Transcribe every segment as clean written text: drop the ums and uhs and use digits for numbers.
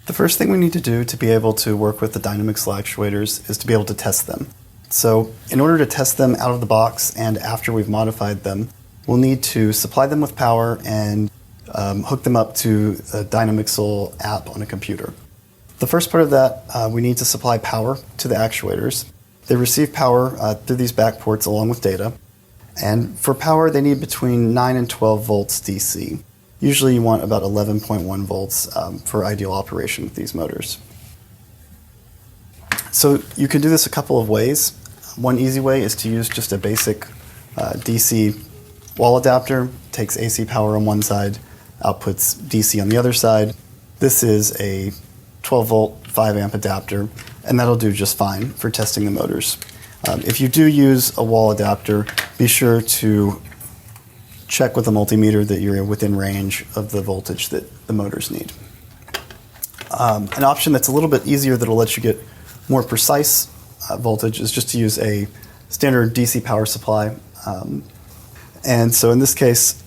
The first thing we need to do to be able to work with the Dynamixel actuators is to be able to test them. So in order to test them out of the box and after we've modified them, we'll need to supply them with power and hook them up to a Dynamixel app on a computer. The first part of that, we need to supply power to the actuators. They receive power through these back ports along with data. And for power, they need between 9 and 12 volts DC. Usually you want about 11.1 volts for ideal operation with these motors. So you can do this a couple of ways. One easy way is to use just a basic DC wall adapter. Takes AC power on one side, outputs DC on the other side. This is a 12 volt 5 amp adapter, and that'll do just fine for testing the motors. If you do use a wall adapter, be sure to check with a multimeter that you're within range of the voltage that the motors need. An option that's a little bit easier that'll let you get more precise voltage is just to use a standard DC power supply. And so in this case,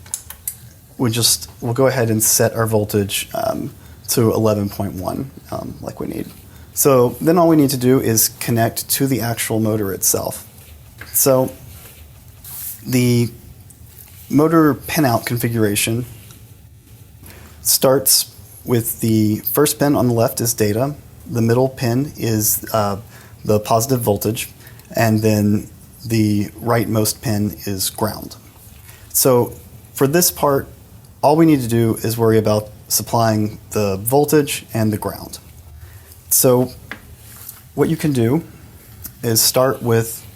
we'll go ahead and set our voltage to 11.1 like we need. So then all we need to do is connect to the actual motor itself. So the motor pinout configuration starts with the first pin on the left is data, the middle pin is the positive voltage, and then the rightmost pin is ground. So for this part, all we need to do is worry about supplying the voltage and the ground. So what you can do is start with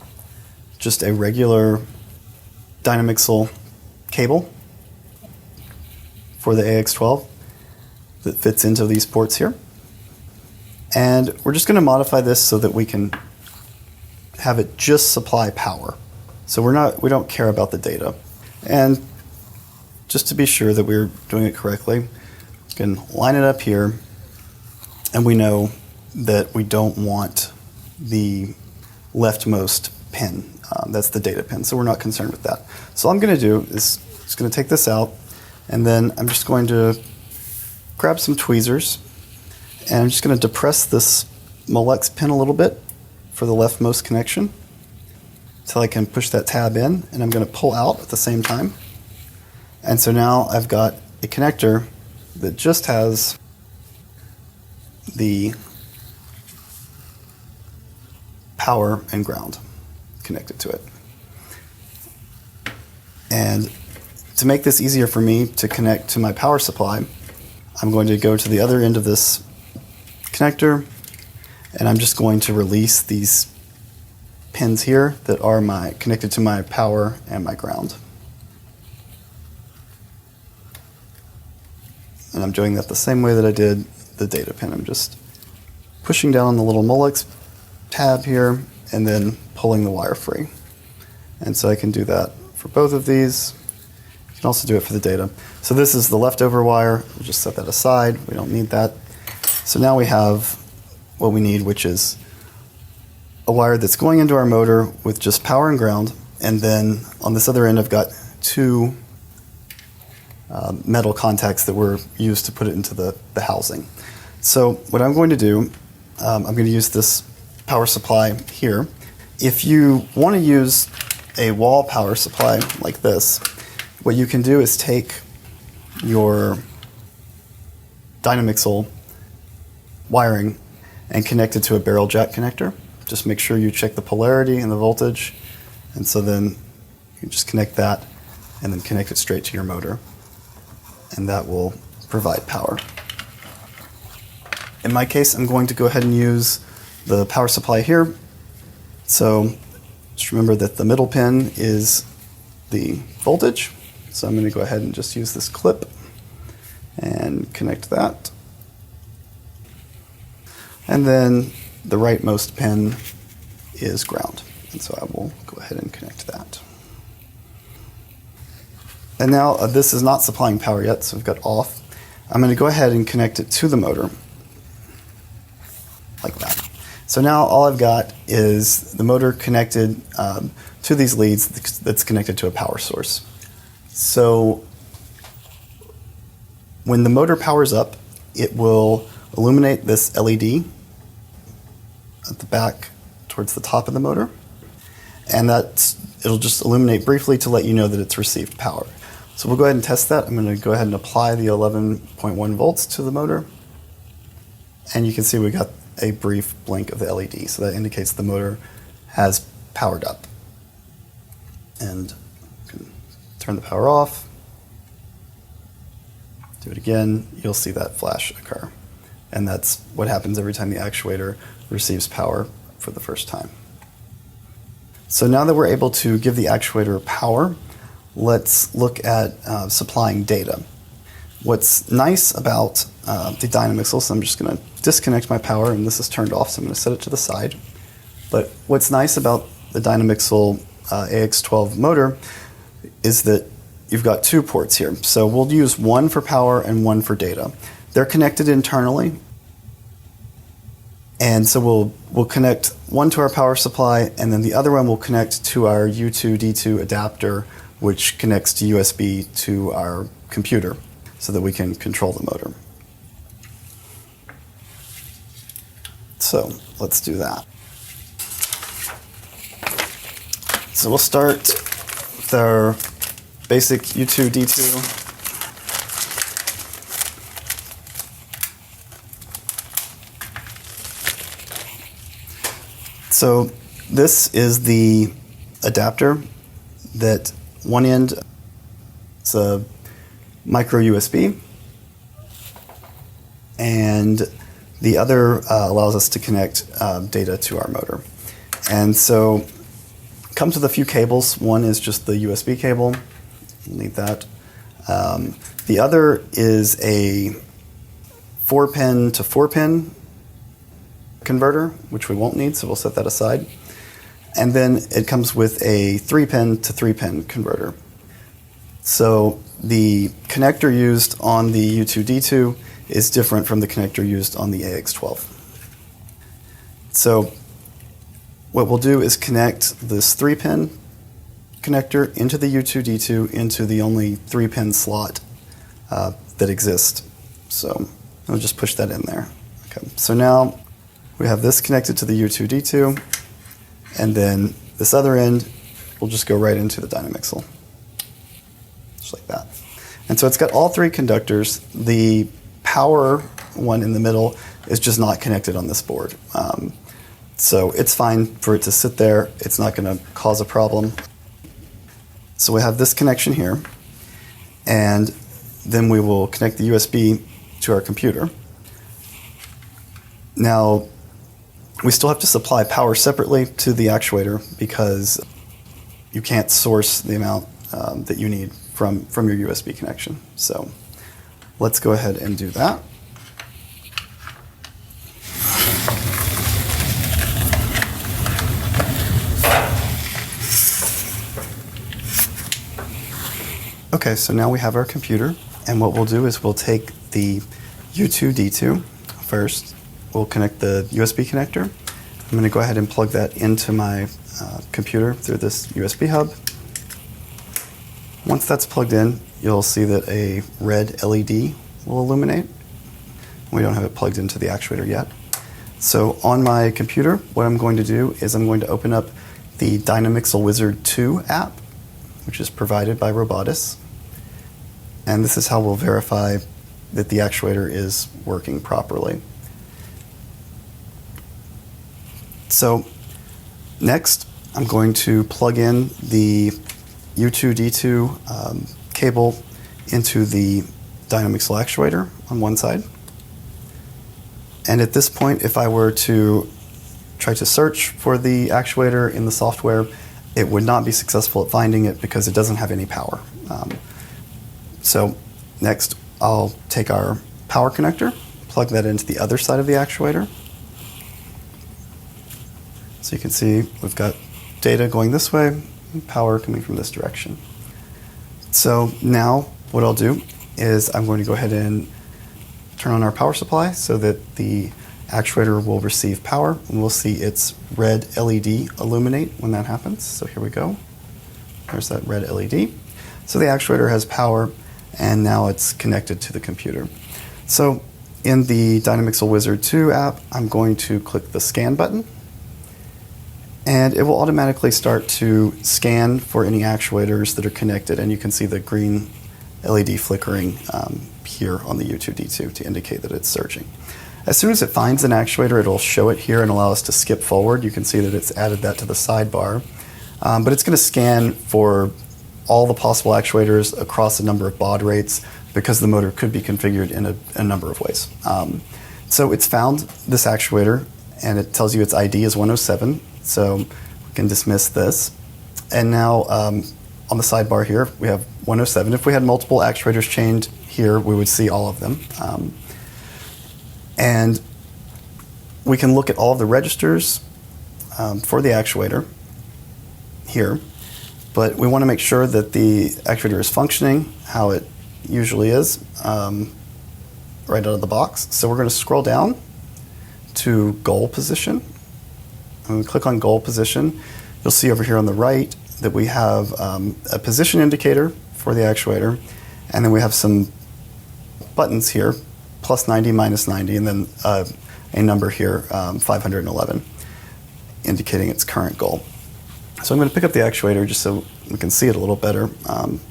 just a regular Dynamixel cable for the AX12 that fits into these ports here. And we're just going to modify this so that we can have it just supply power. So we don't care about the data. And just to be sure that we're doing it correctly, we can line it up here, and we know that we don't want the leftmost pin. That's the data pin, so we're not concerned with that. So all I'm going to do is just going to take this out, and then I'm just going to grab some tweezers, and I'm just going to depress this Molex pin a little bit for the leftmost connection until I can push that tab in, and I'm going to pull out at the same time. And so now I've got a connector that just has the power and ground connected to it. And to make this easier for me to connect to my power supply, I'm going to go to the other end of this connector, and I'm just going to release these pins here that are connected to my power and my ground. And I'm doing that the same way that I did the data pin. I'm just pushing down on the little Molex tab here and then pulling the wire free. And so I can do that for both of these. You can also do it for the data. So this is the leftover wire. We'll just set that aside. We don't need that. So now we have what we need, which is a wire that's going into our motor with just power and ground. And then on this other end, I've got two metal contacts that were used to put it into the housing. So what I'm going to do, I'm going to use this power supply here. If you want to use a wall power supply like this, what you can do is take your Dynamixel wiring and connect it to a barrel jack connector. Just make sure you check the polarity and the voltage, and so then you just connect that and then connect it straight to your motor, and that will provide power. In my case, I'm going to go ahead and use the power supply here. So just remember that the middle pin is the voltage. So I'm going to go ahead and just use this clip and connect that. And then the rightmost pin is ground. And so I will go ahead and connect that. And now this is not supplying power yet, so we've got off. I'm going to go ahead and connect it to the motor, like that. So now all I've got is the motor connected to these leads that's connected to a power source. So when the motor powers up, it will illuminate this LED at the back towards the top of the motor, and it'll just illuminate briefly to let you know that it's received power. So we'll go ahead and test that. I'm going to go ahead and apply the 11.1 volts to the motor, and you can see we got a brief blink of the LED, so that indicates the motor has powered up. And you can turn the power off, do it again, you'll see that flash occur. And that's what happens every time the actuator receives power for the first time. So now that we're able to give the actuator power, let's look at supplying data. What's nice about the Dynamixel, so I'm just going to disconnect my power, and this is turned off, so I'm going to set it to the side. But what's nice about the Dynamixel AX12 motor is that you've got two ports here. So we'll use one for power and one for data. They're connected internally, and so we'll connect one to our power supply, and then the other one will connect to our U2D2 adapter, which connects to USB to our computer so that we can control the motor. So let's do that. So we'll start with our basic U2D2. So this is the adapter that one end is a micro USB, and the other allows us to connect data to our motor. And so it comes with a few cables. One is just the USB cable. You'll need that. The other is a 4-pin to 4-pin converter, which we won't need, so we'll set that aside. And then it comes with a 3-pin to 3-pin converter. So the connector used on the U2D2 is different from the connector used on the AX12. So what we'll do is connect this 3-pin connector into the U2D2 into the only 3-pin slot that exists. So I'll just push that in there. Okay. So now we have this connected to the U2D2, and then this other end will just go right into the Dynamixel, just like that. And so it's got all three conductors. The power one in the middle is just not connected on this board. So it's fine for it to sit there. It's not going to cause a problem. So we have this connection here, and then we will connect the USB to our computer. Now, we still have to supply power separately to the actuator because you can't source the amount that you need from your USB connection. So let's go ahead and do that. Okay, so now we have our computer, and what we'll do is we'll take the U2D2 first. We'll connect the USB connector. I'm going to go ahead and plug that into my computer through this USB hub. Once that's plugged in, you'll see that a red LED will illuminate. We don't have it plugged into the actuator yet. So on my computer, what I'm going to do is I'm going to open up the Dynamixel Wizard 2 app, which is provided by Robotis. And this is how we'll verify that the actuator is working properly. So next, I'm going to plug in the U2D2 cable into the Dynamixel actuator on one side. And at this point, if I were to try to search for the actuator in the software, it would not be successful at finding it because it doesn't have any power. So next, I'll take our power connector, plug that into the other side of the actuator. So you can see we've got data going this way, and power coming from this direction. So now what I'll do is I'm going to go ahead and turn on our power supply so that the actuator will receive power, and we'll see its red LED illuminate when that happens. So here we go. There's that red LED. So the actuator has power, and now it's connected to the computer. So In the Dynamixel Wizard 2 app, I'm going to click the Scan button, and it will automatically start to scan for any actuators that are connected, and you can see the green LED flickering here on the U2D2 to indicate that it's searching. As soon as it finds an actuator, it'll show it here and allow us to skip forward. You can see that it's added that to the sidebar, but it's going to scan for all the possible actuators across a number of baud rates, because the motor could be configured in a number of ways. So it's found this actuator, and it tells you its ID is 107, so we can dismiss this. And now on the sidebar here, we have 107. If we had multiple actuators chained here, we would see all of them. And we can look at all of the registers for the actuator here, but we want to make sure that the actuator is functioning how it usually is right out of the box. So we're going to scroll down to goal position. When we click on goal position, you'll see over here on the right that we have a position indicator for the actuator, and then we have some buttons here, plus 90, minus 90, and then a number here, 511, indicating its current goal. So I'm going to pick up the actuator just so we can see it a little better,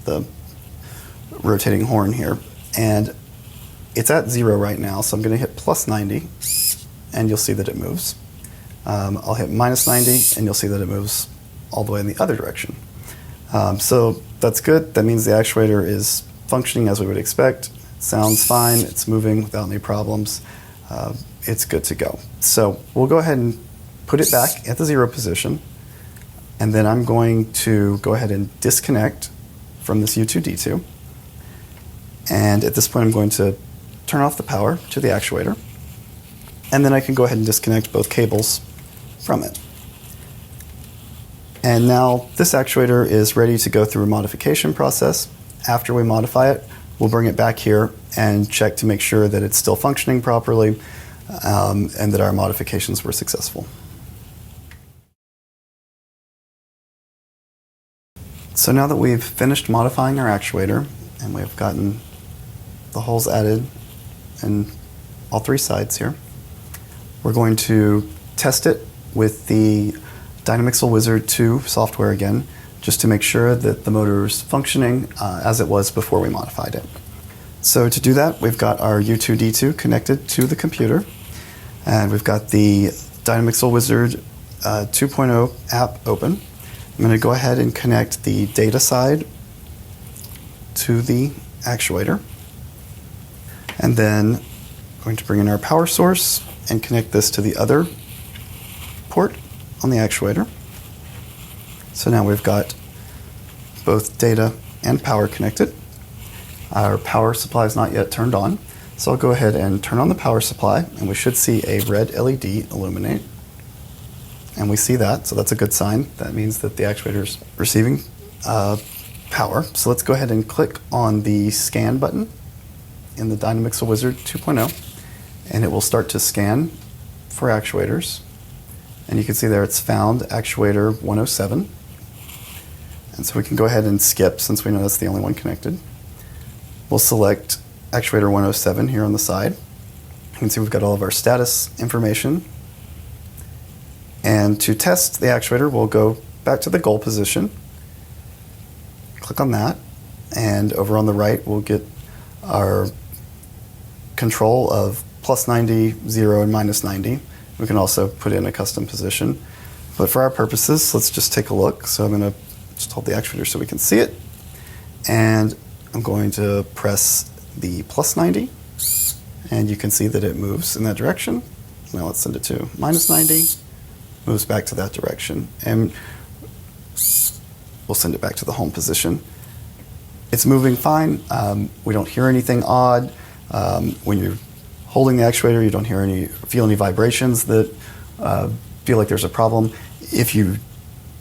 the rotating horn here, and it's at 0 right now, so I'm going to hit plus 90, and you'll see that it moves. I'll hit minus 90, and you'll see that it moves all the way in the other direction. So that's good. That means the actuator is functioning as we would expect. It sounds fine. It's moving without any problems. It's good to go. So we'll go ahead and put it back at the 0 position, and then I'm going to go ahead and disconnect from this U2D2. And at this point, I'm going to turn off the power to the actuator, and then I can go ahead and disconnect both cables from it. And now this actuator is ready to go through a modification process. After we modify it, we'll bring it back here and check to make sure that it's still functioning properly and that our modifications were successful. So now that we've finished modifying our actuator and we've gotten the holes added in all 3 sides here, we're going to test it with the Dynamixel Wizard 2 software again, just to make sure that the motor is functioning as it was before we modified it. So to do that, we've got our U2D2 connected to the computer, and we've got the Dynamixel Wizard 2.0 app open. I'm going to go ahead and connect the data side to the actuator, and then I'm going to bring in our power source and connect this to the other port on the actuator. So now we've got both data and power connected. Our power supply is not yet turned on, so I'll go ahead and turn on the power supply, and we should see a red LED illuminate. And we see that, so that's a good sign. That means that the actuator is receiving power. So let's go ahead and click on the scan button in the Dynamixel Wizard 2.0, and it will start to scan for actuators. And you can see there it's found actuator 107. And so we can go ahead and skip since we know that's the only one connected. We'll select actuator 107 here on the side. You can see we've got all of our status information. And to test the actuator, we'll go back to the goal position, click on that, and over on the right we'll get our control of plus 90, 0, and minus 90. We can also put in a custom position. But for our purposes, let's just take a look. So I'm going to just hold the actuator so we can see it. And I'm going to press the plus 90, and you can see that it moves in that direction. Now let's send it to minus 90. Moves back to that direction, and we'll send it back to the home position. It's moving fine. We don't hear anything odd. When you're holding the actuator, you don't feel any vibrations that feel like there's a problem. If you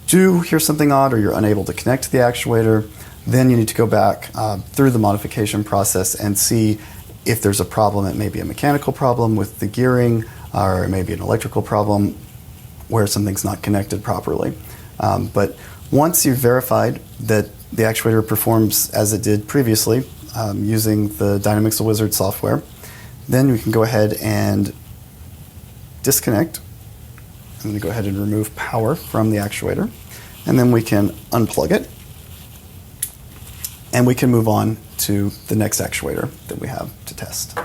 do hear something odd or you're unable to connect to the actuator, then you need to go back through the modification process and see if there's a problem. It may be a mechanical problem with the gearing, or it may be an electrical problem where something's not connected properly. But once you've verified that the actuator performs as it did previously using the Dynamixel Wizard software, Then we can go ahead and disconnect. I'm going to go ahead and remove power from the actuator, and then we can unplug it, and we can move on to the next actuator that we have to test.